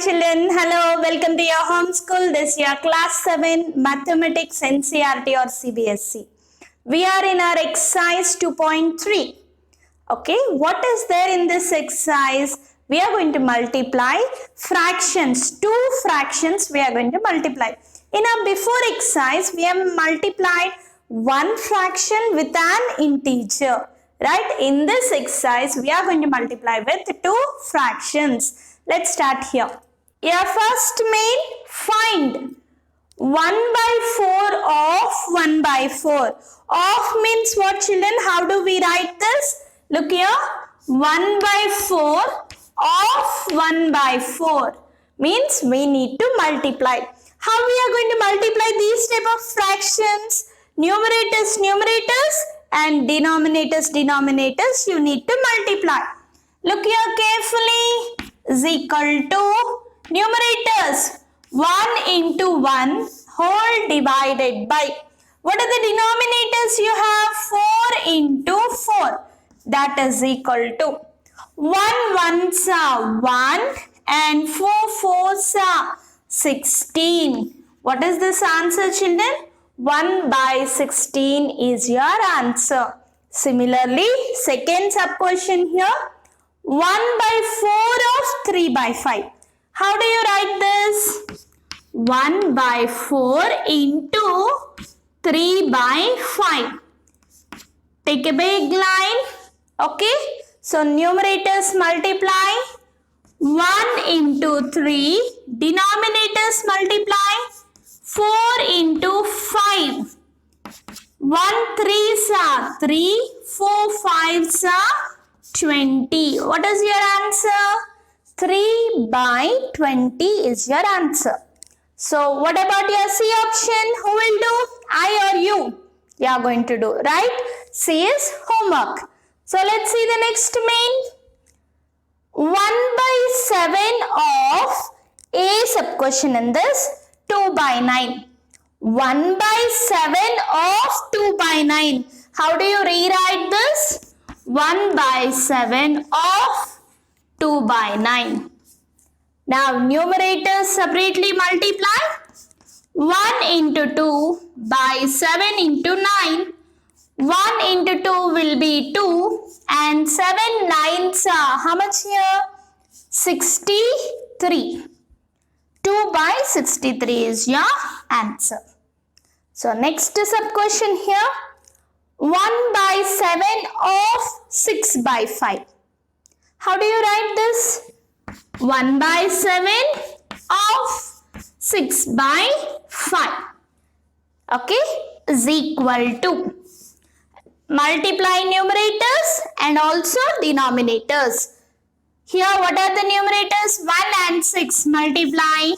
children, hello, welcome to your homeschool. This is your class 7 mathematics NCERT or CBSE. We are in our exercise 2.3. Okay, what is there in this exercise? We are going to multiply fractions. Two fractions we are going to multiply. In our before exercise, we have multiplied one fraction with an integer. Right? In this exercise, we are going to multiply with two fractions. Let's start here. Your first main, find 1 by 4 of 1 by 4. Of means what, children? How do we write this? Look here. 1 by 4 of 1 by 4 means we need to multiply. How we are going to multiply these type of fractions? Numerators and denominators you need to multiply. Look here carefully. Is equal to numerators 1 into 1 whole divided by. What are the denominators you have? 4 into 4. That is equal to 1 ones are 1 and 4 fours are 16. What is this answer, children? 1 by 16 is your answer. Similarly, second sub question here. 1 by 4 of 3 by 5. How do you write this? 1 by 4 into 3 by 5. Take a big line. Okay. So, numerators multiply. 1 into 3. Denominators multiply. 4 into 5. 1 3s are 3. 4 5s are 20. What is your answer? 3 by 20 is your answer. So, what about your C option? Who will do? I or you? You are going to do, right? C is homework. So, let's see the next main. 1 by 7 of A sub question in this 2 by 9. 1 by 7 of 2 by 9. How do you rewrite this? 1 by 7 of 2 by 9. Now, numerators separately multiply. 1 into 2 by 7 into 9. 1 into 2 will be 2 and 7 9s are how much here? 63. 2 by 63 is your answer. So, next sub question here. 1 by 7 of 6 by 5. How do you write this? 1 by 7 of 6 by 5. Okay, is equal to. Multiply numerators and also denominators. Here, what are the numerators? 1 and 6 multiply.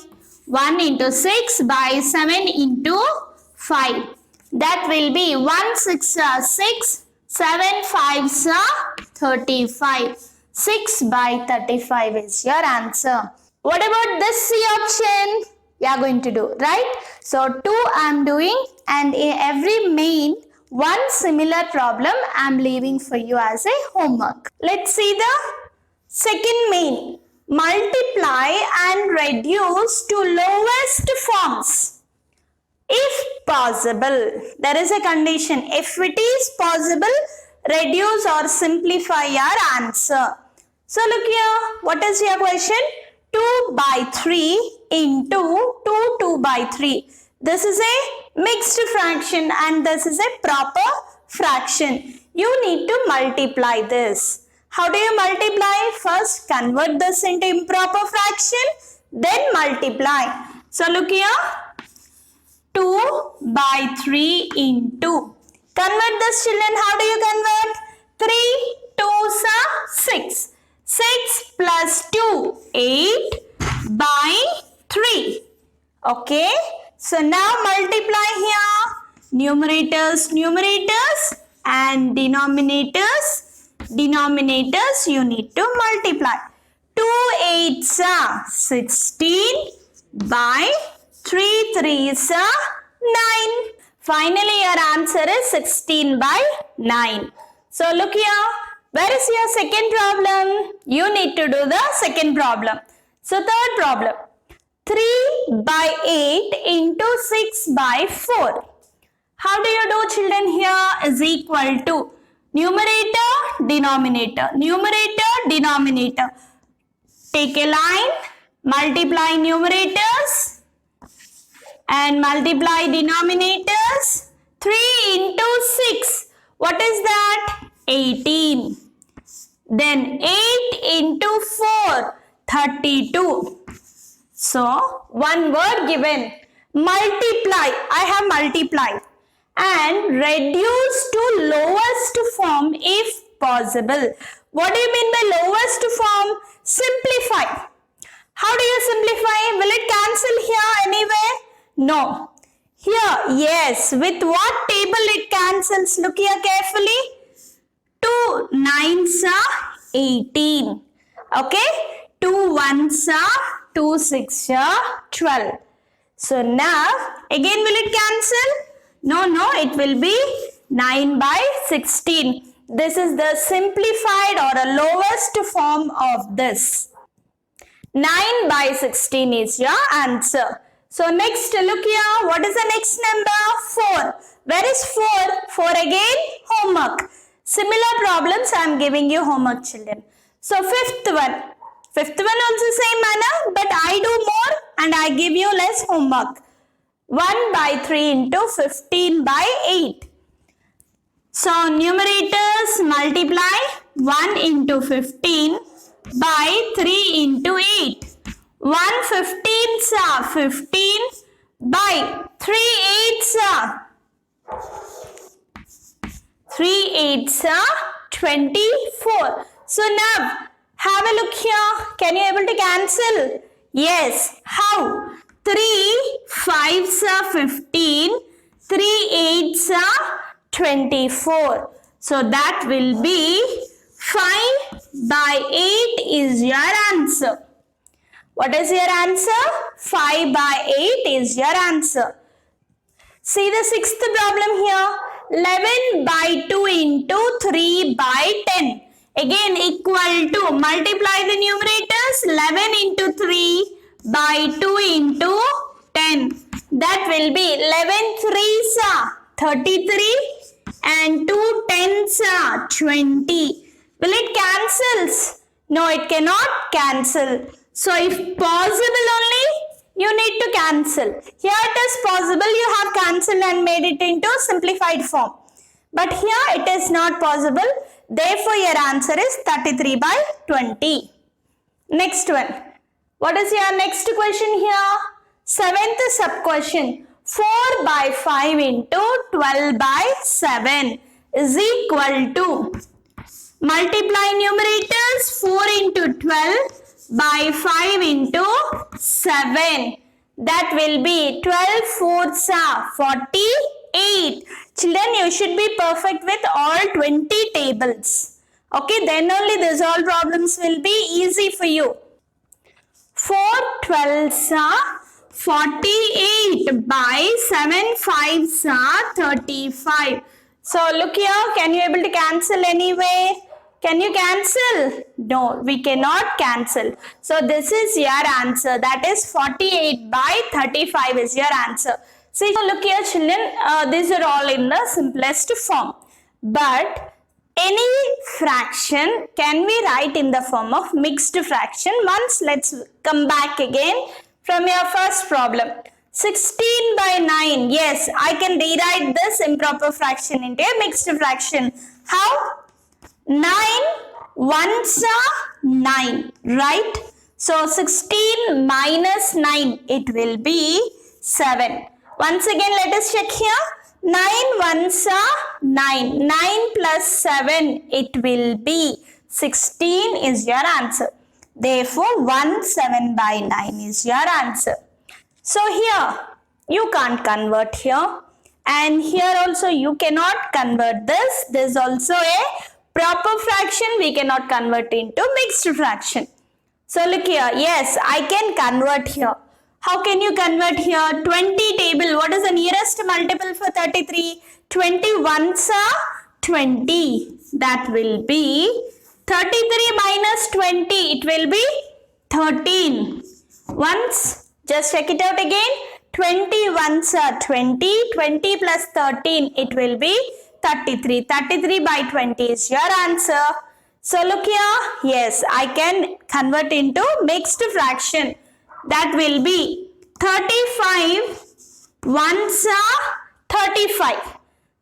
1 into 6 by 7 into 5. That will be 1 6 are 6, 7 5s are 35. 6 by 35 is your answer. What about this C option? You are going to do, right? So, 2 I am doing and in every main one similar problem I am leaving for you as a homework. Let's see the second main. Multiply and reduce to lowest forms. If possible, there is a condition. If it is possible, reduce or simplify your answer. So, look here. What is your question? 2 by 3 into 2 by 3. This is a mixed fraction and this is a proper fraction. You need to multiply this. How do you multiply? First, convert this into improper fraction, then multiply. So, look here. 2 by 3 into. Convert this, children. How do you convert? 3 2s are 6. 6 plus 2, 8 by 3. Okay. So, now multiply here. Numerators and denominators you need to multiply. 2 8s are 16 by 3 3s are 9. Finally, your answer is 16 by 9. So, look here. Where is your second problem? You need to do the second problem. So third problem, 3 by 8 into 6 by 4. How do you do, children? Here is equal to numerator, denominator, numerator, denominator. Take a line, multiply numerators and multiply denominators. 3 into 6. What is that? 18. Then 8 into 4. 32. So, one word given. Multiply. I have multiplied. And reduce to lowest form if possible. What do you mean by lowest form? Simplify. How do you simplify? Will it cancel here anywhere? No. Here, yes. With what table it cancels? Look here carefully. 2 9s are 18. Okay? 2 1s are 2 6s are 12. So now, again will it cancel? No, it will be 9 by 16. This is the simplified or a lowest form of this. 9 by 16 is your answer. So next, look here. What is the next number? 4. Where is 4? 4 again, homework. Similar problems I am giving you homework, children. So fifth one. Fifth one also same manner, but I do more and I give you less homework. 1 by 3 into 15 by 8. So numerators multiply 1 into 15 by 3 into 8. 1 15s are 15 by 3 8s are 24. So now have a look here. Can you able to cancel? Yes. How? 3 5s are 15. 3 8s are 24. So that will be 5 by 8 is your answer. What is your answer? 5 by 8 is your answer. See the sixth problem here. 11 by 2 into 3 by 10. Again equal to, multiply the numerators. 11 into 3 by 2 into 10. That will be 11 3s are 33 and 2 10s are 20. Will it cancels? No, it cannot cancel. So if possible only, you need to cancel. Here it is possible, you have cancelled and made it into simplified form. But here it is not possible. Therefore, your answer is 33 by 20. Next one. What is your next question here? Seventh sub question. 4 by 5 into 12 by 7 is equal to, multiply numerators, 4 into 12 by 5 into 7. That will be 12 fourths are 48. Children, you should be perfect with all 20 tables. Okay, then only these all problems will be easy for you. 4 12s are 48 by 7 5s are 35. So look here, can you able to cancel anyway? Can you cancel? No, we cannot cancel. So this is your answer. That is 48 by 35 is your answer. See, look here children, these are all in the simplest form. But any fraction can we write in the form of mixed fraction. Once let's come back again from your first problem. 16 by 9. Yes, I can rewrite this improper fraction into a mixed fraction. How? 9 ones are 9, right? So 16 minus 9, it will be 7. Once again, let us check here. 9 ones are 9. 9 plus 7, it will be 16 is your answer. Therefore, 17 by 9 is your answer. So here, you can't convert here. And here also, you cannot convert this. This is also a proper fraction, we cannot convert into mixed fraction. So look here, yes, I can convert here. How can you convert here? 20 table, what is the nearest multiple for 33? 21s are 20. That will be 33 minus 20, it will be 13. Once, just check it out again. 20 ones are 20. 20 plus 13, it will be 33. 33 by 20 is your answer. So look here. Yes, I can convert into mixed fraction. That will be 35 ones are 35.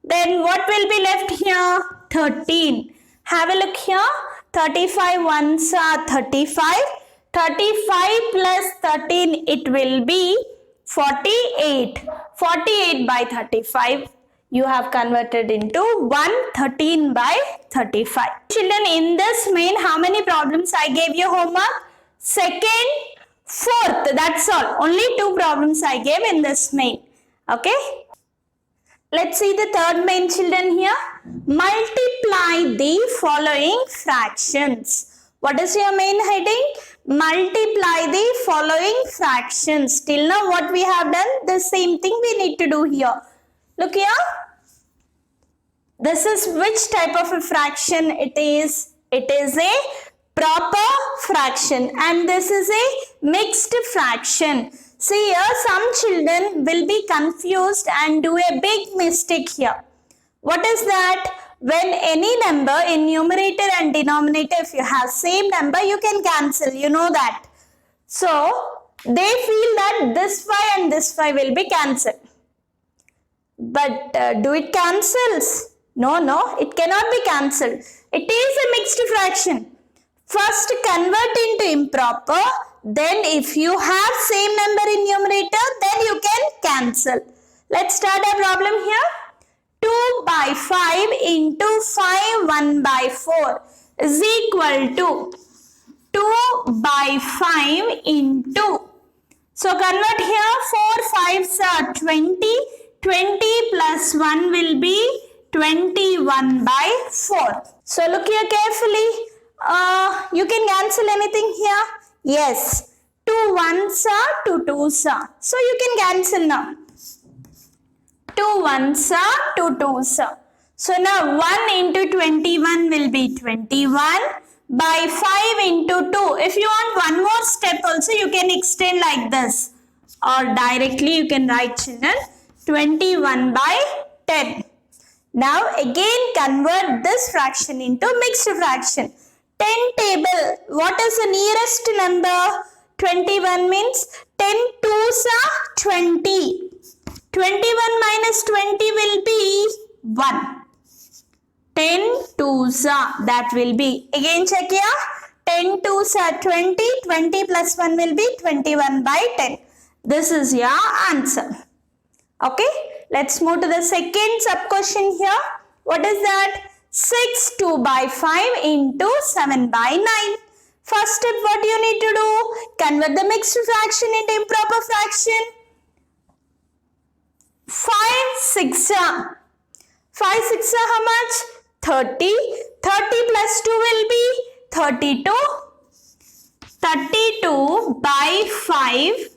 Then what will be left here? 13. Have a look here. 35 ones are 35. 35 plus 13, it will be 48. 48 by 35, you have converted into 113 by 35. Children, in this main, how many problems I gave you homework? Second, fourth, that's all. Only 2 problems I gave in this main. Okay. Let's see the third main, children, here. Multiply the following fractions. What is your main heading? Multiply the following fractions. Till now what we have done, the same thing we need to do here. Look here. This is which type of a fraction it is? It is a proper fraction and this is a mixed fraction. See here, some children will be confused and do a big mistake here. What is that? When any number in numerator and denominator, if you have same number, you can cancel. You know that. So, they feel that this 5 and this 5 will be cancelled. But do it cancels? No, it cannot be cancelled. It is a mixed fraction. First convert into improper. Then if you have same number in numerator, then you can cancel. Let's start our problem here. 2 by 5 into 5 1 by 4 is equal to 2 by 5 into. So convert here. 4 5s are 20. 20 plus 1 will be 21 by 4. So look here carefully. You can cancel anything here. Yes. 2 ones are 2 twos are. So you can cancel now. 2 ones are 2 twos are. So now 1 into 21 will be 21 by 5 into 2. If you want one more step also, you can extend like this. Or directly you can write, children, 21 by 10. Now again convert this fraction into mixed fraction. 10 table, what is the nearest number? 21 means 10 twos are 20. 21 minus 20 will be 1. 10 twos are, that will be, again check here, 10 twos are 20, 20 plus 1 will be 21 by 10. This is your answer. Okay, let's move to the second sub question here. What is that? 6 2 by 5 into 7 by 9. First step, what you need to do? Convert the mixed fraction into improper fraction. 5 6 are. 5 6 are how much? 30. 30 plus 2 will be 32. 32 by 5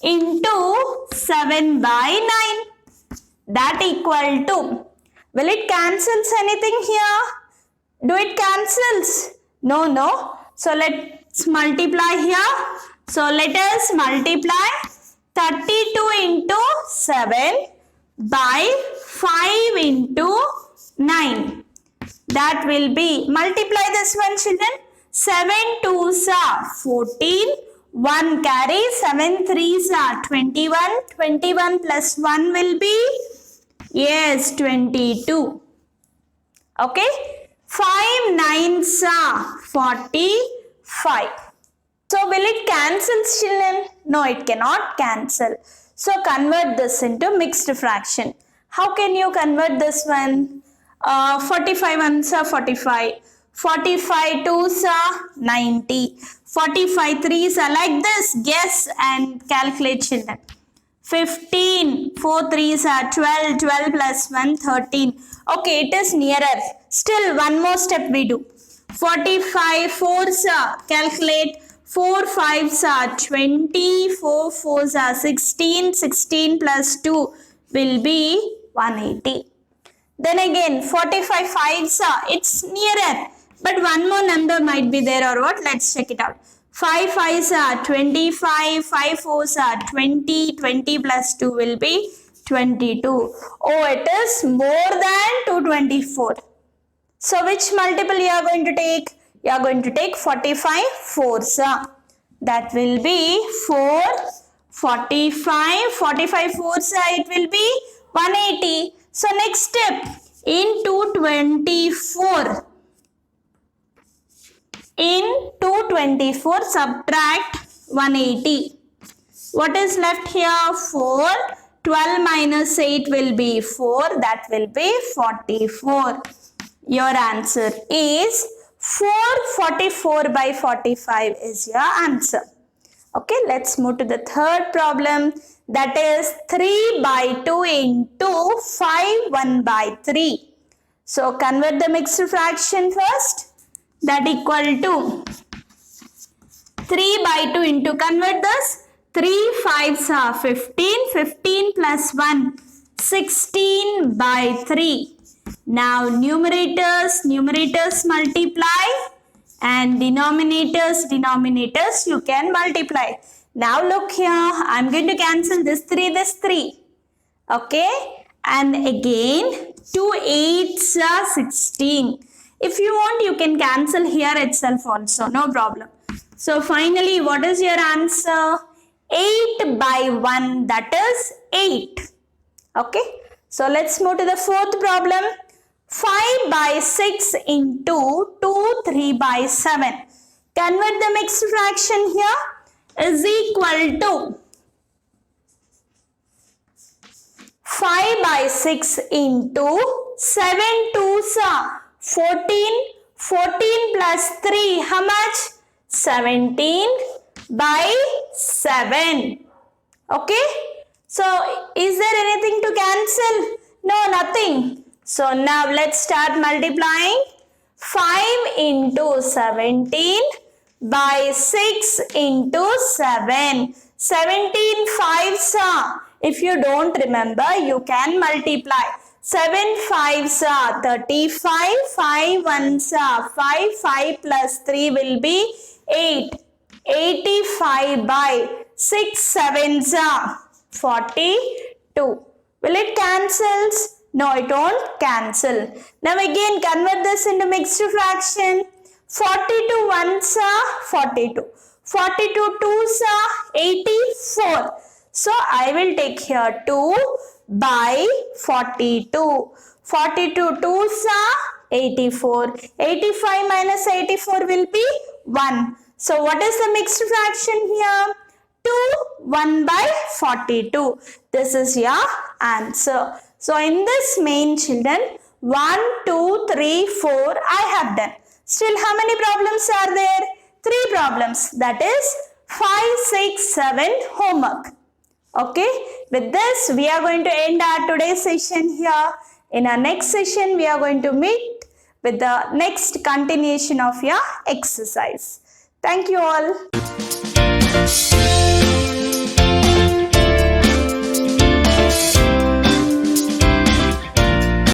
into 7 by 9. That equal to. Will it cancels anything here? Do it cancels? No. So let's multiply here. So let us multiply 32 into 7 by 5 into 9. That will be, multiply this one, children. 7 2s are 14. 1 carry, 7 3s are 21. 21 plus 1 will be, yes, 22. Okay. 5 9s are 45. So will it cancel, children? No, it cannot cancel. So convert this into mixed fraction. How can you convert this one? 45 ones are 45. 45 twos are 90. 45 threes are like this. Guess and calculate, children. 15. 4 threes are 12. 12 plus 1, 13. Okay, it is nearer. Still one more step we do. 45 fours are, calculate. 4 5s are 20. 4 4s are 16. 16 plus 2 will be 180. Then again 45 5s are, it's nearer. But one more number might be there or what? Let's check it out. 5 5s are 25, 5 4s are 20, 20 plus 2 will be 22. Oh, it is more than 224. So which multiple you are going to take? You are going to take 45 4s. That will be 4, 45, 45 4s, it will be 180. So next step, in 224. In 224, subtract 180. What is left here? 4. 12 minus 8 will be 4. That will be 44. Your answer is 444 by 45 is your answer. Okay, let's move to the third problem. That is 3 by 2 into 5 1 by 3. So convert the mixed fraction first. That equal to 3 by 2 into, convert this, 3 5s are 15, 15 plus 1, 16 by 3. Now numerators multiply and denominators you can multiply. Now look here, I'm going to cancel this 3. Okay, and again 2 8s are 16. If you want, you can cancel here itself also, no problem. So finally, what is your answer? 8 by 1, that is 8. Okay, so let's move to the fourth problem. 5 by 6 into 2 3 by 7. Convert the mixed fraction here, is equal to 5 by 6 into 7 2s are 14, 14 plus 3, how much? 17 by 7. Okay, so is there anything to cancel? No, nothing. So now let's start multiplying. 5 into 17 by 6 into 7. 17 5s are, if you don't remember, you can multiply. 7 5s are 35, 5 1s are 5, 5 plus 3 will be 8, 85 by 6 7s are 42. Will it cancels? No, it won't cancel. Now again convert this into mixed fraction. 42 1s are 42, 42 2s are 84. So I will take here 2 by 42. 42 2s are 84. 85 minus 84 will be 1. So what is the mixed fraction here? 2 1 by 42. This is your answer. So in this main, children, 1 2 3 4 I have done. Still how many problems are there? 3 problems. That is 5 6 7 homework. Okay, with this we are going to end our today's session here. In our next session we are going to meet with the next continuation of your exercise. Thank you all.